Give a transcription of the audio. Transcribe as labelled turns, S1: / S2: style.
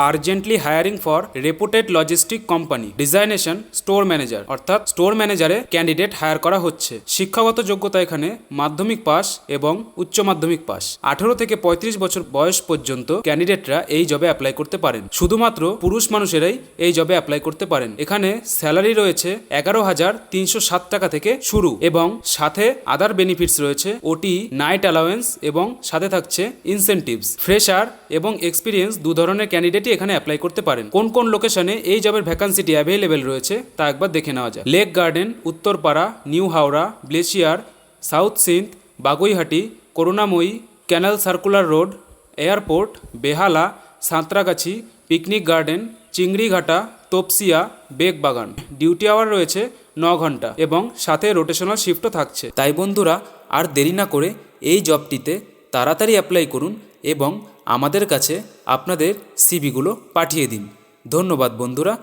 S1: Urgently hiring for reputed logistic company designation store manager, অর্থাৎ store ম্যানেজারে candidate hire করা হচ্ছে। শিক্ষাগত যোগ্যতা এখানে মাধ্যমিক পাস এবং উচ্চ মাধ্যমিক পাস। 18 থেকে 35 বছর বয়স পর্যন্ত ক্যান্ডিডেটরা এই জবে অ্যাপ্লাই করতে পারেন। শুধুমাত্র পুরুষ মানুষেরাই এই জবে অ্যাপ্লাই করতে পারেন। এখানে স্যালারি রয়েছে 11,307 টাকা থেকে শুরু এবং সাথে আদার বেনিফিটস রয়েছে ওটি, নাইট অ্যালাওয়েন্স এবং সাথে থাকছে ইনসেনটিভস। ফ্রেশার এবং এক্সপিরিয়েন্স দু ধরনের ক্যান্ডিডেটই এখানে অ্যাপ্লাই করতে পারেন। কোন কোন লোকেশনে এই জবের ভ্যাকান্সিটি অ্যাভেলেবেল রয়েছে তা একবার দেখে নেওয়া যায়। লেক গার্ডেন, উত্তরপাড়া, নিউ হাওড়া, গ্লেশিয়ার, South Sinthee, Baguiati, Karunamoyee, Canal Circular Road, airport, Behala, Santragachi, Picnic Garden, Chingrighata, Tapsia, Begbagan. Duty hour রয়েছে 9 ঘন্টা এবং সাথে রোটেশনাল শিফটও থাকছে। তাই বন্ধুরা, আর দেরি না করে এই জবটিতে তাড়াতাড়ি অ্যাপ্লাই করুন এবং আমাদের কাছে আপনাদের সিভিগুলো পাঠিয়ে দিন। ধন্যবাদ বন্ধুরা।